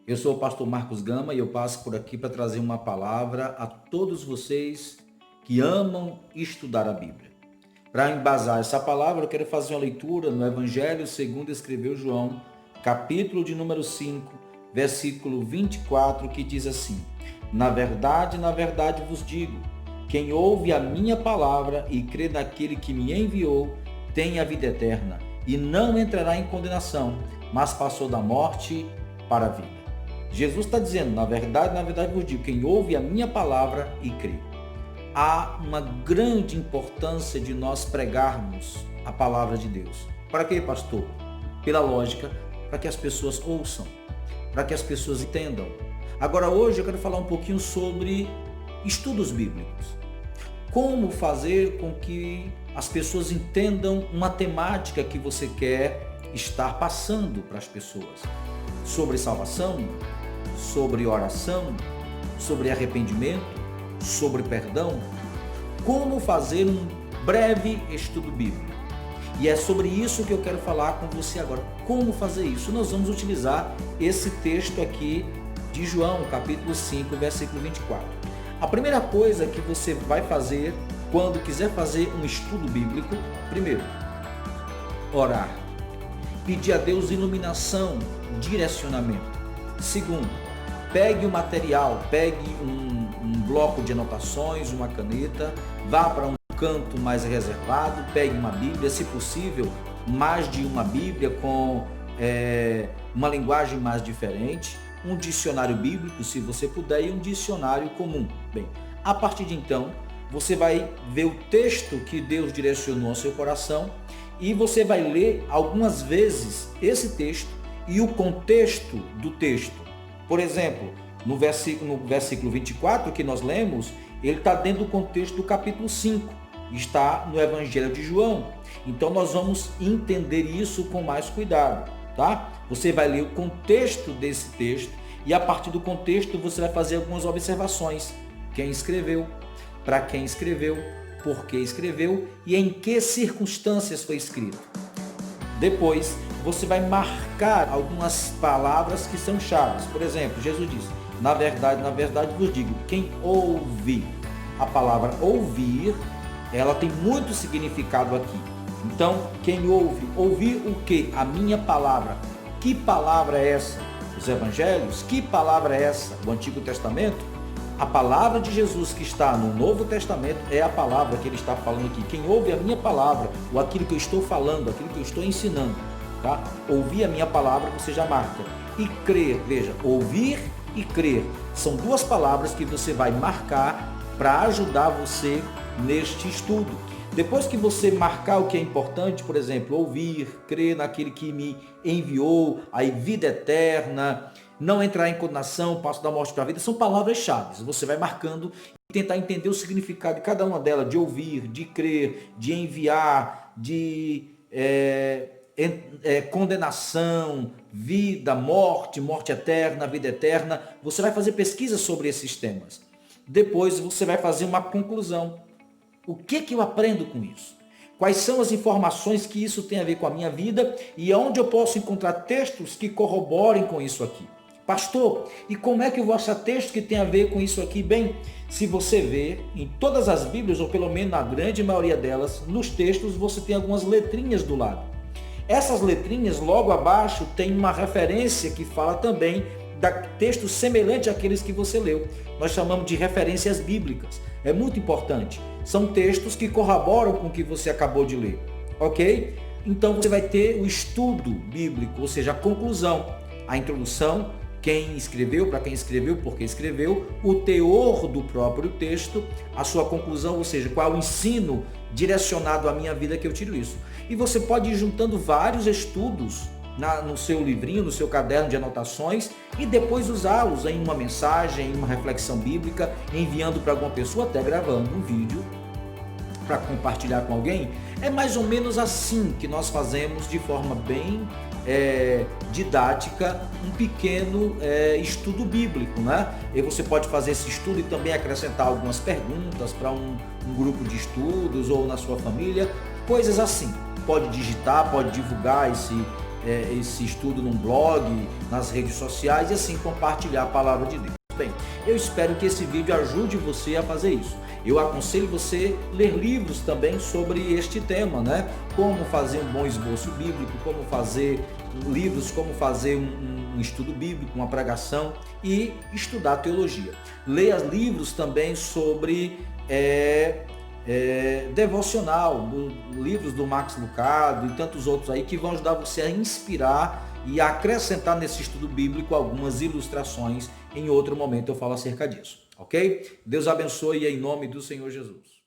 Eu sou o pastor Marcos Gama e eu passo por aqui para trazer uma palavra a todos vocês que amam estudar a Bíblia. Para embasar essa palavra, eu quero fazer uma leitura no Evangelho segundo escreveu João, capítulo de número 5, versículo 24, que diz assim: na verdade vos digo, quem ouve a minha palavra e crê naquele que me enviou, tem a vida eterna e não entrará em condenação, mas passou da morte para a vida. Jesus está dizendo, na verdade vos digo, quem ouve a minha palavra e crê. Há uma grande importância de nós pregarmos a palavra de Deus. Para quê, pastor? Pela lógica, para que as pessoas ouçam, para que as pessoas entendam. Agora, hoje eu quero falar um pouquinho sobre estudos bíblicos. Como fazer com que as pessoas entendam uma temática que você quer estar passando para as pessoas. Sobre salvação, sobre oração, sobre arrependimento, sobre perdão. Como fazer um breve estudo bíblico. E é sobre isso que eu quero falar com você agora. Como fazer isso? Nós vamos utilizar esse texto aqui de João, capítulo 5, versículo 24. A primeira coisa que você vai fazer quando quiser fazer um estudo bíblico, primeiro, orar. Pedir a Deus iluminação, direcionamento. Segundo, pegue o material, pegue um bloco de anotações, uma caneta, vá para um canto mais reservado, pegue uma Bíblia, se possível, mais de uma Bíblia com uma linguagem mais diferente, um dicionário bíblico, se você puder, e um dicionário comum. Bem, a partir de então, você vai ver o texto que Deus direcionou ao seu coração e você vai ler algumas vezes esse texto e o contexto do texto. Por exemplo, no versículo 24 que nós lemos, ele está dentro do contexto do capítulo 5, está no Evangelho de João. Então nós vamos entender isso com mais cuidado, tá? Você vai ler o contexto desse texto e a partir do contexto você vai fazer algumas observações. Quem escreveu, para quem escreveu, por que escreveu e em que circunstâncias foi escrito. Depois, você vai marcar algumas palavras que são chaves. Por exemplo, Jesus disse, na verdade vos digo, quem ouve. A palavra ouvir, ela tem muito significado aqui. Então, quem ouve, ouvir o quê? A minha palavra. Que palavra é essa? Os evangelhos? Que palavra é essa? O Antigo Testamento? A palavra de Jesus que está no Novo Testamento é a palavra que ele está falando aqui. Quem ouve a minha palavra, ou aquilo que eu estou falando, aquilo que eu estou ensinando, tá? Ouvir a minha palavra, você já marca. E crer, veja, ouvir e crer. São duas palavras que você vai marcar para ajudar você neste estudo. Depois que você marcar o que é importante, por exemplo, ouvir, crer naquele que me enviou, a vida eterna, não entrar em condenação, passo da morte para a vida, são palavras-chave. Você vai marcando e tentar entender o significado de cada uma delas, de ouvir, de crer, de enviar, de condenação, vida, morte eterna, vida eterna. Você vai fazer pesquisa sobre esses temas. Depois você vai fazer uma conclusão. O que eu aprendo com isso? Quais são as informações que isso tem a ver com a minha vida e onde eu posso encontrar textos que corroborem com isso aqui? Pastor, e como é que eu vou achar texto que tem a ver com isso aqui? Bem, se você vê em todas as Bíblias, ou pelo menos na grande maioria delas, nos textos você tem algumas letrinhas do lado. Essas letrinhas, logo abaixo, tem uma referência que fala também de textos semelhantes àqueles que você leu. Nós chamamos de referências bíblicas. É muito importante. São textos que corroboram com o que você acabou de ler. Ok? Então você vai ter o estudo bíblico, ou seja, a conclusão, a introdução, quem escreveu, para quem escreveu, por que escreveu, o teor do próprio texto, a sua conclusão, ou seja, qual é o ensino direcionado à minha vida que eu tiro isso. E você pode ir juntando vários estudos no seu livrinho, no seu caderno de anotações e depois usá-los em uma mensagem, em uma reflexão bíblica, enviando para alguma pessoa, até gravando um vídeo para compartilhar com alguém. É mais ou menos assim que nós fazemos de forma bem didática um pequeno estudo bíblico, né? E você pode fazer esse estudo e também acrescentar algumas perguntas para um grupo de estudos ou na sua família, coisas assim. Pode digitar, pode divulgar esse estudo num blog, nas redes sociais e assim compartilhar a palavra de Deus. Bem, eu espero que esse vídeo ajude você a fazer isso. Eu aconselho você a ler livros também sobre este tema, né? Como fazer um bom esboço bíblico, como fazer um estudo bíblico, uma pregação e estudar teologia. Leia livros também sobre devocional, livros do Max Lucado e tantos outros aí que vão ajudar você a inspirar e a acrescentar nesse estudo bíblico algumas ilustrações. Em outro momento eu falo acerca disso, ok? Deus abençoe em nome do Senhor Jesus.